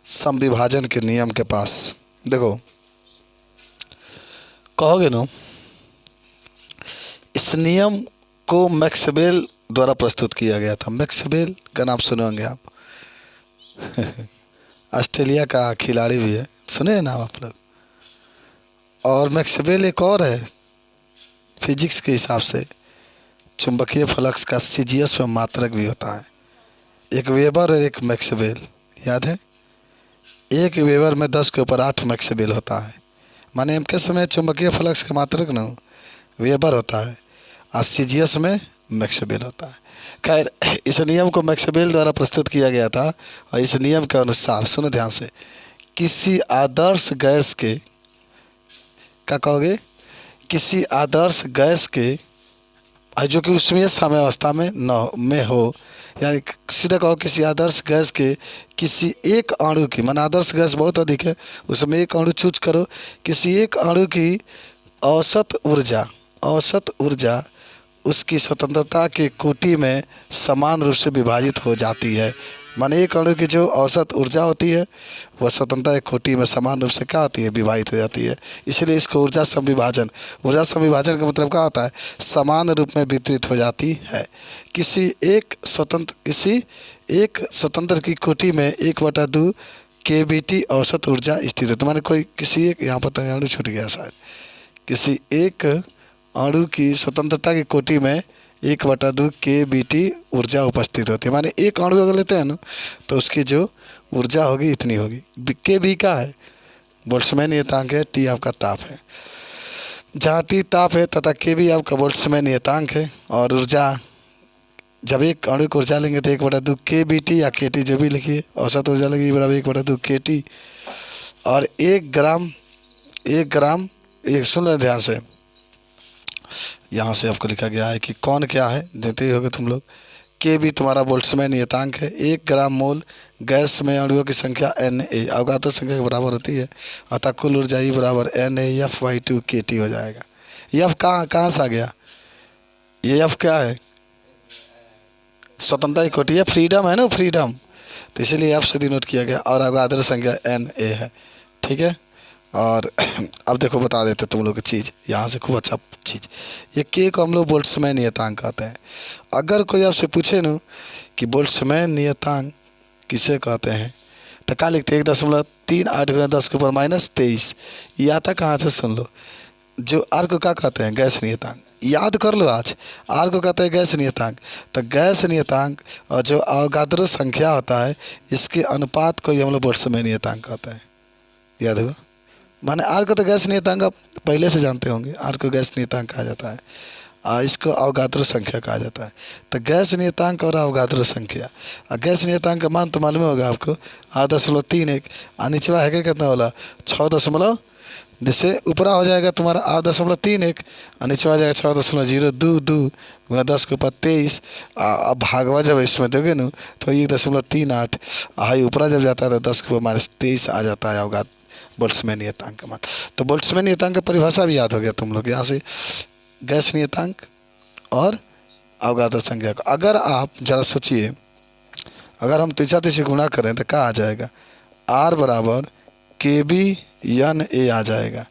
समविभाजन के नियम के पास। देखो, कहोगे ना, इस नियम को मैक्सवेल द्वारा प्रस्तुत किया गया था। मैक्सवेल का नाम सुने होंगे आप ऑस्ट्रेलिया का खिलाड़ी भी है, सुने हैं नाम आप लोग। और मैक्सवेल एक और है, फिजिक्स के हिसाब से चुंबकीय फ्लक्स का सीजीएस में मात्रक भी होता है। एक वेबर और एक मैक्सवेल, याद है? एक वेबर में 10 के ऊपर 8 मैक्सवेल होता है। माने एम के समय चुंबकीय फ्लक्स का मात्रक न वेबर होता है और सीजीएस में मैक्सवेल होता है। खैर, इस नियम को मैक्सवेल द्वारा प्रस्तुत किया गया था और इस नियम के अनुसार, सुनो ध्यान से, किसी आदर्श गैस के, क्या कहोगे, किसी आदर्श गैस के जो कि उसमें साम्यावस्था में न हो, यानी सीधा कहो किसी आदर्श गैस के किसी एक अणु की, मान आदर्श गैस बहुत अधिक है, उसमें एक अणु चूज करो, किसी एक अणु की औसत ऊर्जा उसकी स्वतंत्रता के कोटि में समान रूप से विभाजित हो जाती है। माने एक अणु की जो औसत ऊर्जा होती है वह स्वतंत्रता के कोटि में समान रूप से क्या होती है, विभाजित हो जाती है। इसलिए इसको ऊर्जा समविभाजन का मतलब क्या होता है, समान रूप में वितरित हो जाती है। किसी एक स्वतंत्र की कोटि में 1/2 kBT औसत ऊर्जा स्थित है। तो माने कोई किसी एक, यहाँ पर अणु छूट गया शायद, किसी एक अणु की स्वतंत्रता की कोटि में 1/2 kBT ऊर्जा उपस्थित होती है। माने एक अणु अगर लेते हैं ना तो उसकी जो ऊर्जा होगी इतनी होगी। kB का है बोल्ट्जमैन नियतांक है, T आपका ताप है। जहाँ T ताप है तथा kB आपका बोल्ट्जमैन नियतांक है। और ऊर्जा, जब एक अणु की ऊर्जा लेंगे तो 1/2 kBT या kT जो भी लिखिए, औसत ऊर्जा लेंगे बराबर 1/2 kT। और 1 ग्राम, एक सुन रहे ध्यान से, यहाँ से आपको लिखा गया है कि कौन क्या है, देते ही होगे तुम लोग। kB तुम्हारा बोल्ट्जमैन नियतांक है। 1 ग्राम मोल गैस में अणुओं की संख्या Na अवगातो संख्या के बराबर होती है, अतः कुल ऊर्जा E बराबर NaF/2 kT हो जाएगा। F कहाँ से आ गया, ये F क्या है, स्वतंत्रता की कोटि है, फ्रीडम है ना, फ्रीडम, तो इसीलिए F से डिनोट किया गया। और अवगाद्रो संख्या Na है, ठीक है। और अब देखो बता देते तुम लोग की चीज़, यहाँ से खूब अच्छा चीज़, ये K को हम लोग बोल्ट्जमैन नियतांक कहते हैं। अगर कोई आपसे पूछे ना कि बोल्ट्जमैन नियतांक किसे कहते हैं तो क्या लिखते हैं, 1.38 × 10⁻23। ये आता कहाँ से, सुन लो। जो आर को क्या कहते हैं, गैस नियतांक, याद कर लो आज, आर को कहते हैं गैस नियतांक। तो गैस नियतांक और जो अवगाद्रो संख्या होता है इसके अनुपात को ही हम लोग बोल्ट्जमैन नियतांक कहते हैं, याद होगा। माने आर को तो गैस नियतांक आप पहले से जानते होंगे, आर को गैस नियतांक कहा जाता है, इसको अवगाद्रो संख्या कहा जाता है। तो गैस नियतांक और अवगाद्रो संख्या, गैस नियतांक का मान तो मालूम होगा आपको, 8.31, और निचवा है क्या, कितना वाला 6, जिससे ऊपरा हो जाएगा तुम्हारा 8.31 और निचवा आ जाएगा 6.022 × 10⁻23। अब भागवा जब इसमें दोगे ना तो 1.38, हाई ऊपरा जब जाता है तो 10⁻23 आ जाता है अवगात बोल्ट्जमैन नियतांक का मान। तो बोल्ट्जमैन नियतांक की परिभाषा भी याद हो गया तुम लोग, यहाँ से गैस नियतांक और अवगाद्रो संख्या को। अगर आप जरा सोचिए, अगर हम तीसरा गुणा करें तो क्या आ जाएगा, R बराबर kB/A आ जाएगा।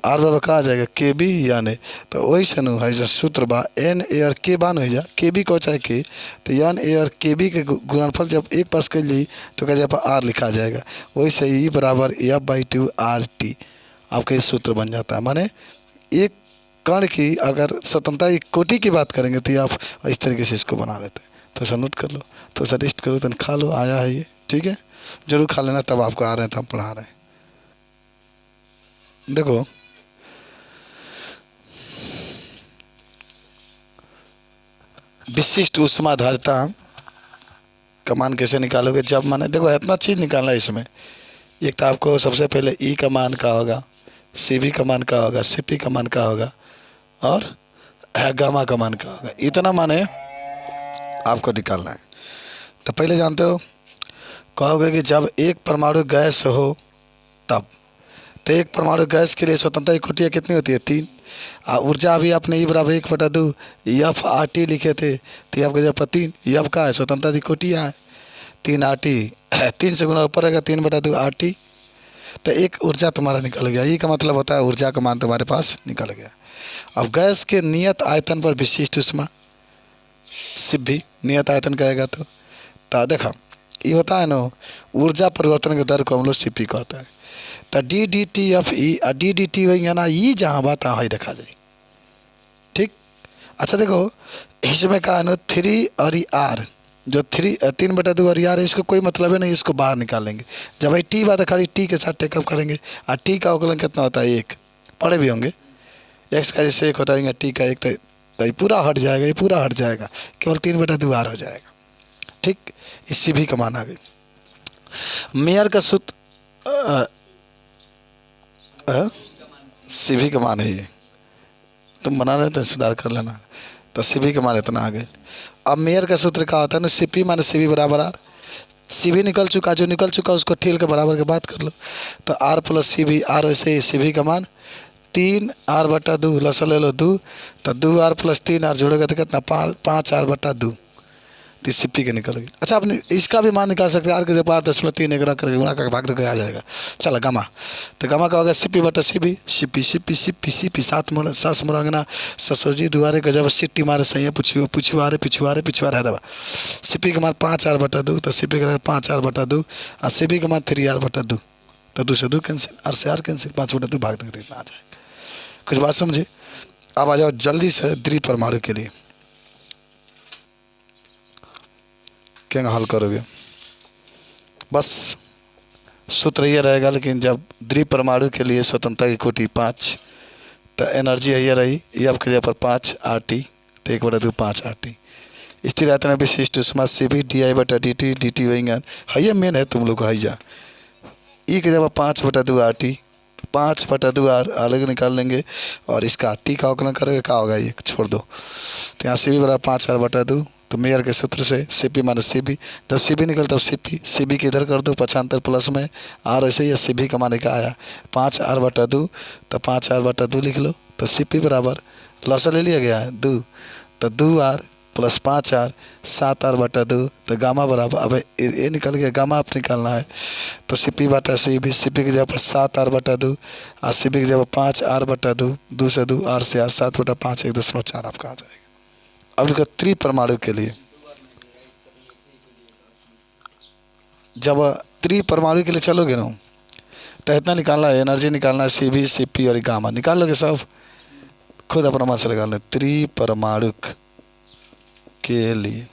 R बराबर क्या आ जाएगा, kB/A। तो वही से नु है जो सूत्र बा Na और K बान हो जा, kB को चाहे K, तो Na और kB के गुणनफल जब एक पास कर ली तो क्या जाए R लिखा जाएगा। वही से E बराबर F/2 RT आपका ये सूत्र बन जाता है। माने एक कण की अगर स्वतंत्रता की कोटि की बात करेंगे तो आप इस तरीके से इसको बना लेते हैं। तो ऐसा नोट कर लो, तो ऐसा रेस्ट करो, तो खा लो, आया है ये, ठीक है, जरूर खा लेना, तब आपको आ रहे हैं तो हम पढ़ा रहे हैं। देखो, विशिष्ट ऊष्माधारिता का मान कैसे निकालोगे, जब माने देखो इतना चीज़ निकालना है इसमें। एक तो आपको सबसे पहले E का मान का होगा, Cv का मान का होगा, Cp का मान का होगा और गामा का मान का होगा, इतना माने आपको निकालना है। तो पहले जानते हो, कहोगे कि जब एक परमाणु गैस हो तब, तो एक परमाणु गैस के लिए स्वतंत्रता की कोटि कितनी होती है, 3। ऊर्जा अभी आपने E बराबर 1/2 F/RT लिखे थे, तो आपको जब 3 F का है, स्वतंत्रता की कोटि है 3 RT 3 से गुना ऊपर रहेगा 3/2 RT। तो एक ऊर्जा तुम्हारा निकल गया। ये का मतलब होता है ऊर्जा का मान तुम्हारे पास निकल गया। अब गैस के नियत आयतन पर विशिष्ट ऊष्मा भी नियत आयतन कहेगा तो देखा ये होता है ना, ऊर्जा परिवर्तन के दर को हम लोग CP कहते हैं। तो D/dt और D/dt वही ना, ये जहाँ बात वहाँ रखा जाए। ठीक। अच्छा देखो इसमें कहा है ना 3 और R, जो 3/2 और R है, इसको कोई मतलब है नहीं, इसको बाहर निकालेंगे। जब भाई T बात है खाली T के साथ टेकअप करेंगे। और T का अवकलन कितना होता है 1, पढ़े भी होंगे। x का जैसे 1 होता है, T का 1, तो ये पूरा हट जाएगा, ये पूरा हट जाएगा, केवल 3/2 R हो जाएगा। ठीक। इससे भी कमान आ गई। मेयर का सूत्र सीभी का मान है ये, तुम बना रहे तो सुधार कर लेना। तो सीभी का मान इतना आ गए। अब मेयर का सूत्र क्या होता है ना, CP माने CB बराबर R। CB निकल चुका, जो निकल चुका उसको ठील के बराबर के बात कर लो। तो R + CB R, वैसे ही CB का मान 3R/2, लसा ले लो 2, तो 2R + 3R जोड़ेगा तो कितना 5R/2, तो CP के निकल गई। अच्छा आपने इसका भी मान निकाल सकते हैं। R के जब 5.3 एक करके गुणा करके भाग दे आ जाएगा। चलो गामा, तो गामा का होगा CP/CB, CP 7 मुरंगना ससोजी दुआरे का जब सिट्टी मारे सही है पिछुआरे है दबा। CP के मान 5R/2, तो CP का 5R/2 और CB के मान 3R/2, तो 2 से 2 कैंसिल, R से R कैंसिल, 5/2 भाग देंगे तो इतना आ जाएगा। कुछ बात समझे। अब आ जाओ जल्दी से द्विपरमाणु के लिए क्या हल करोगे। बस सूत्र ये रहेगा, लेकिन जब द्विपरमाणु के लिए स्वतंत्रता की कोटि 5, तो एनर्जी ये रही ये आपके जगह पर 5RT, तो 1/2 5RT। स्थिर आयतन में विशिष्ट ऊष्मा CB DI/dt, dt वही है, ये मेन है तुम लोग को है जा। ई के जगह 5/2 RT, 5/2 R अलग निकाल लेंगे, और इसका T का अवकलन करेंगे, क्या होगा ये छोड़ दो। तो यहाँ CB बराबर 5R/2, तो मेयर के सूत्र से CP माइनस CB, जब CB निकलता है CB के इधर कर दो 75 प्लस में R, ऐसे ही CB का मान क्या आया 5R/2, तो 5R/2 लिख लो। तो CP बराबर लसा ले लिया गया है 2, तो 2R + 5R 7R/2, तो गामा बराबर, अब ये निकल गया, गामा आप निकालना है। तो CP/CB, CP की जगह पर 7R/2 और CB की जगह 5R/2, 2 से 2 R से R, 7/5 1.4 आपका आ जाएगा। अब लिखो त्रिपरमाणु के लिए, जब त्रिपरमाणु के लिए चलोगे ना, तो इतना निकालना है, एनर्जी निकालना है, CB CP और गामा निकाल लोगे सब, खुद अपना मन से निकालना है। त्रिपरमाणु के लिए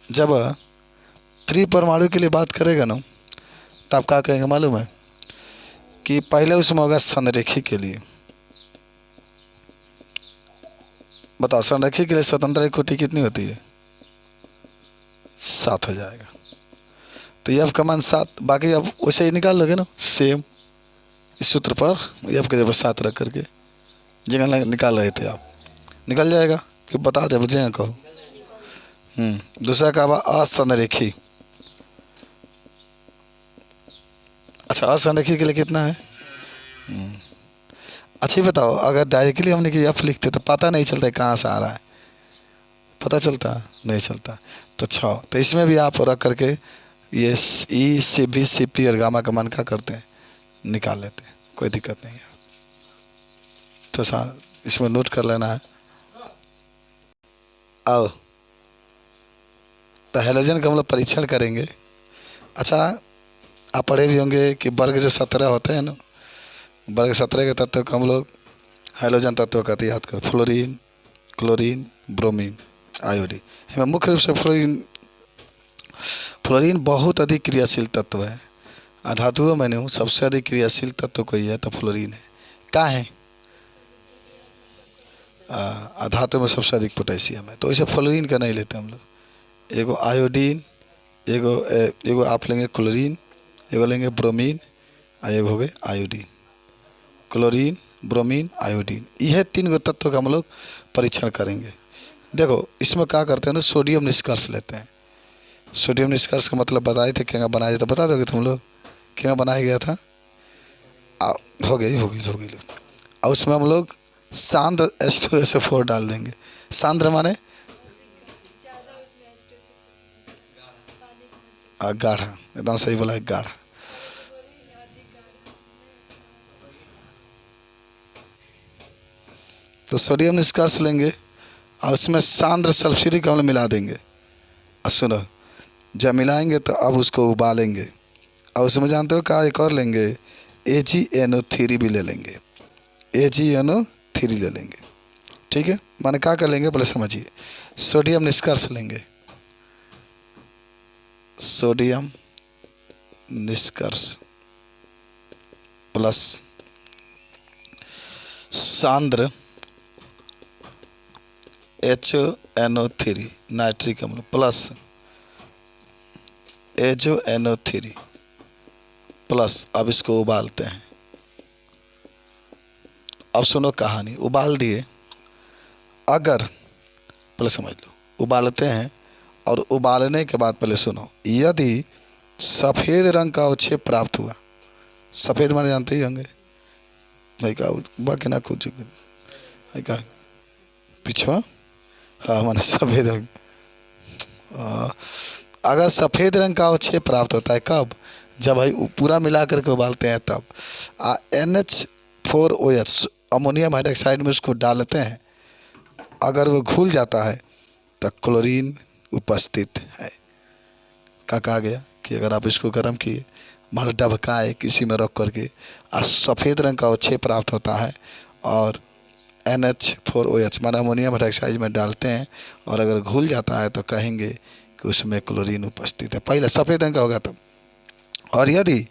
जब त्रिपरमाणु के लिए बात करेगा ना, तो आप क्या कहेंगे मालूम है कि पहले उसमें होगा संरेखी के लिए। बताओ संरेखी के लिए स्वतंत्र कोटि कितनी होती है 7 हो जाएगा। तो ये आपका मान 7, बाकी अब वैसे ही निकाल लोगे ना सेम इस सूत्र पर, ये आपके जब 7 रख करके जगह निकाल रहे थे आप, निकल जाएगा कि बता दे मुझे कहो। दूसरा का असंरेखी। अच्छा असंरेखी के लिए कितना है। अच्छा ही बताओ, अगर डायरेक्टली हमने कि F लिखते तो पता नहीं चलता कहाँ से आ रहा है, पता चलता नहीं चलता। तो 6, तो इसमें भी आप रख करके ये E CB CP और गामा का मान क्या करते हैं निकाल लेते हैं, कोई दिक्कत नहीं है। तो इसमें नोट कर लेना है। आओ तो हैलोजन का हम लोग परीक्षण करेंगे। अच्छा आप पढ़े भी होंगे कि वर्ग जो 17 होते हैं ना, वर्ग 17 के तत्व को हम लोग हैलोजन तत्व कहते हैं, याद कर। Fluorine, chlorine, bromine, iodine. इसमें मुख्य रूप से फ्लोरीन बहुत अधिक क्रियाशील तत्व है। अधातुओं में सबसे अधिक क्रियाशील तत्व कोई है तो फ्लोरीन है। क्या है अधातु में सबसे अधिक पोटेशियम है, तो इसे फ्लोरीन का नहीं लेते हम लोग। एगो आयोडीन, एगो आप लेंगे क्लोरीन, एगो लेंगे ब्रोमीन, और एगो हो गए आयोडीन। क्लोरीन, ब्रोमीन, आयोडीन, यह 3 गो तत्वों का हम लोग परीक्षण करेंगे। देखो इसमें क्या करते हैं ना, सोडियम निष्कर्ष लेते हैं। सोडियम निष्कर्ष का मतलब बताए थे क्या बनाया था, बता दोगे तुम लोग क्या बनाया गया था। हो गई और उसमें हम लोग सांद्र H2SO4 डाल देंगे। सांद्र माने गाढ़ा, एकदम सही बोला है, गाढ़ा। तो सोडियम निष्कर्ष लेंगे और उसमें सांद्र सल्फ्यूरिक अम्ल मिला देंगे। और सुनो, जब मिलाएंगे तो अब उसको उबालेंगे और उसमें जानते हो क्या एक और लेंगे, AgNO3 भी ले लेंगे, AgNO3 ले लेंगे। ठीक है, माने क्या कर लेंगे पहले समझिए। सोडियम निष्कर्ष लेंगे, सोडियम निष्कर्ष प्लस सांद्र HNO3 नाइट्रिक अम्ल प्लस AgNO3 प्लस, अब इसको उबालते हैं। अब सुनो कहानी, उबाल दिए, अगर पहले समझ लो, उबालते हैं और उबालने के बाद पहले सुनो, यदि सफ़ेद रंग का अवक्षेप प्राप्त हुआ, सफ़ेद माने जानते ही होंगे भाई का बाकी ना कुछ भाई का पिछवा, हाँ माने सफ़ेद रंग। अगर सफ़ेद रंग का अवक्षेप प्राप्त होता है कब, जब भाई पूरा मिला करके उबालते हैं तब। NH4OH अमोनियम हाइड्रोक्साइड में उसको डालते हैं, अगर वो घुल जाता है तो क्लोरीन उपस्थित है। क्या कहा गया कि अगर आप इसको गर्म किए, मान लो डबकाए किसी में रख करके, सफ़ेद रंग का अवक्षेप प्राप्त होता है और NH4OH माना अमोनियम हाइड्रोक्साइड में डालते हैं और अगर घुल जाता है तो कहेंगे कि उसमें क्लोरीन उपस्थित है। पहले सफ़ेद रंग का होगा तब। और यदि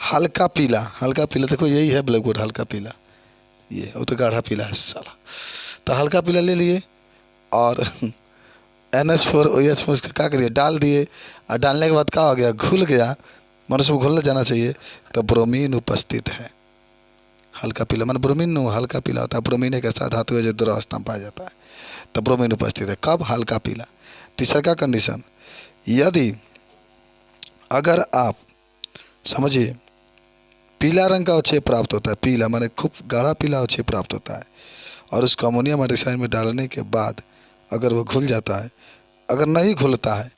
हल्का पीला, हल्का पीला देखो यही है ब्लैक बोर्ड, हल्का पीला, ये वो तो गाढ़ा पीला है साला, तो हल्का पीला ले लिए और NH4OH में उसका क्या करिए, डाल दिए। और डालने के बाद क्या हो गया, घुल गया, मनुष्य को घुलने जाना चाहिए, तो ब्रोमीन उपस्थित है। हल्का पीला मान ब्रोमीन नो हल्का पीला होता है, ब्रोमीन एक ऐसा धातु है जो द्रवावस्था में पाया जाता है, तो ब्रोमीन उपस्थित है। कब, हल्का पीला। तीसरा का कंडीशन, यदि अगर आप समझिए पीला रंग का अवक्षेप प्राप्त होता है, पीला माने खूब गाढ़ा पीला अवक्षेप प्राप्त होता है और उसको अमोनियम हाइड्रोक्साइड में डालने के बाद अगर वो घुल जाता है, अगर नहीं घुलता है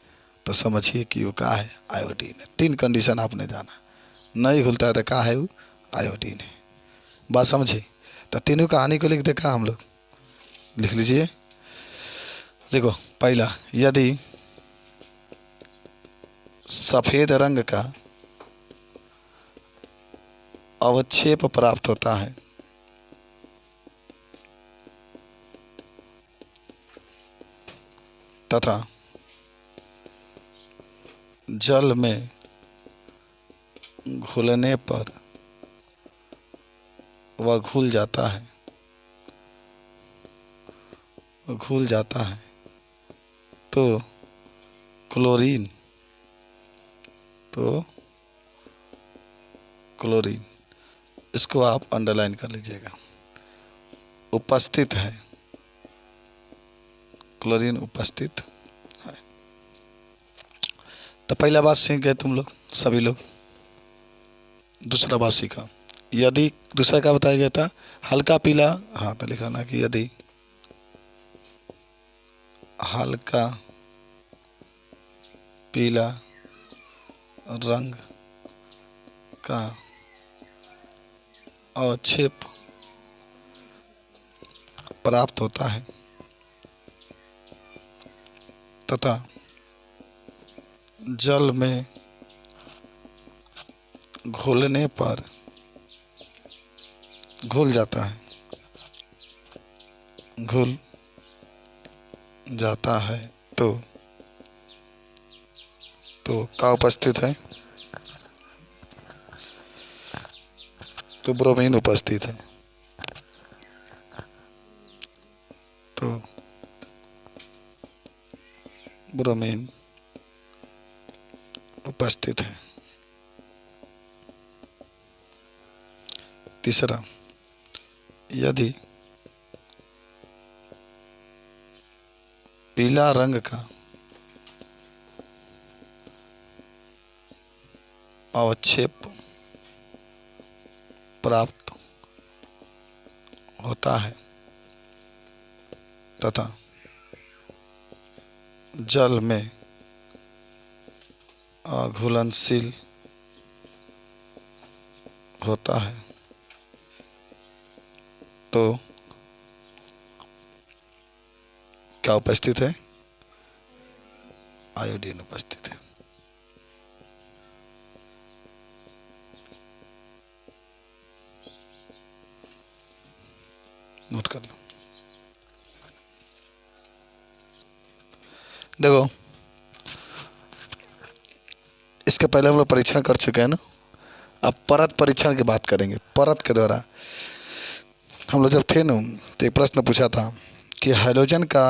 तो समझिए कि वो क्या है, आयोडीन है। 3 कंडीशन आपने जाना, नहीं घुलता है तो क्या है, वो आयोडीन है। बात समझिए। तो तीनों कहानी को लिख देखा हम लोग, लिख लीजिए। देखो पहला, यदि सफ़ेद रंग का अवक्षेप प्राप्त होता है तथा जल में घुलने पर वह घुल जाता है, तो क्लोरीन इसको आप अंडरलाइन कर लीजिएगा, उपस्थित है, क्लोरीन उपस्थित है। तो पहला बात सीख गए तुम लोग सभी लोग। दूसरा बात सीखा, यदि दूसरा क्या बताया गया था, हल्का पीला, हाँ तो लिखाना कि यदि हल्का पीला रंग का अवक्षेप प्राप्त होता है तथा जल में घुलने पर घुल जाता है, तो क्या उपस्थित है, तो ब्रोमीन उपस्थित है। तो ब्रोमीन उपस्थित है। तीसरा, यदि पीला रंग का अवक्षेप प्राप्त होता है तथा जल में घुलनशील होता है तो क्या उपस्थित है? आयोडीन उपस्थित है। नोट कर लो। देखो, इसके पहले हम लोग परीक्षण कर चुके हैं ना। अब परत परीक्षण की बात करेंगे। परत के द्वारा हम लोग जब थे ना, तो एक प्रश्न पूछा था कि हाइड्रोजन का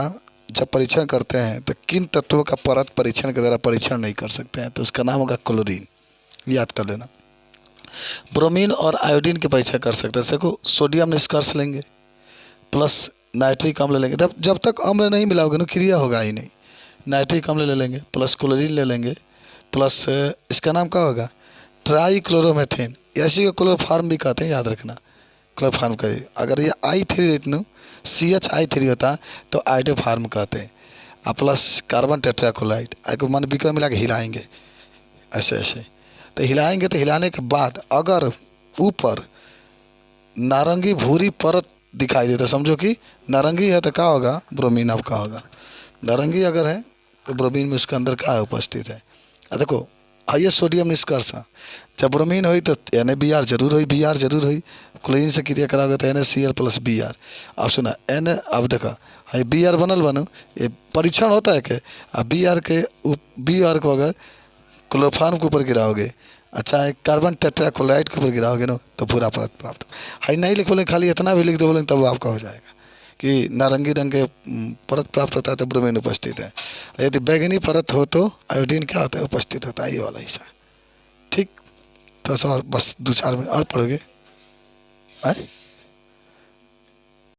जब परीक्षण करते हैं तो किन तत्वों का परत परीक्षण के द्वारा परीक्षण नहीं कर सकते हैं, तो उसका नाम होगा क्लोरीन। याद कर लेना। ब्रोमीन और आयोडीन के परीक्षण कर सकते हैं। देखो, सोडियम निष्कर्ष लेंगे प्लस नाइट्रिक अम्ल लेंगे। जब तक अम्ल नहीं मिलाओगे ना, क्रिया होगा ही नहीं। नाइट्रिक अम्ल ले लेंगे प्लस क्लोरीन ले लेंगे प्लस इसका नाम क्या होगा? Try chloromethane. ऐसी को क्लोरोफार्म भी कहते हैं, याद रखना। क्लोरोफार्म का अगर ये I3 इतना CH3 होता तो आइडोफार्म कहते हैं। प्लस कार्बन टेट्राक्लोराइड को मन बिक्र मिला के हिलाएंगे ऐसे ऐसे। तो हिलाएंगे, तो हिलाने के बाद अगर ऊपर नारंगी भूरी परत दिखाई देता, समझो कि नारंगी है तो क्या होगा? ब्रोमीन। अब क्या होगा? नारंगी अगर है तो ब्रोमीन में उसके अंदर क्या है? उपस्थित है। देखो, आइए सोडियम निष्कर्ष। जब ब्रोमीन हुई तो NaBr जरूर हुई, Br जरूर हुई। क्लोरीन से क्रिया कराओगे तो NaCl प्लस Br। अब सुना अब देखा है Br बनल ये परीक्षण होता है कि अब Br को अगर क्लोरोफार्म के ऊपर गिराओगे, अच्छा एक कार्बन टेट्राक्लोराइड के ऊपर गिराओगे ना, तो पूरा परत प्राप्त है। नहीं लिख बोलेंगे, खाली इतना भी लिख दो बोलेंगे, तब आपका हो जाएगा कि नारंगी रंग के परत प्राप्त होता है तो ब्रोमीन उपस्थित है। यदि बैंगनी परत हो तो आयोडीन क्या होता है? उपस्थित होता है। ये वाला हिस्सा। ठीक, तो और बस 2-4 मिनट और पढ़ोगे।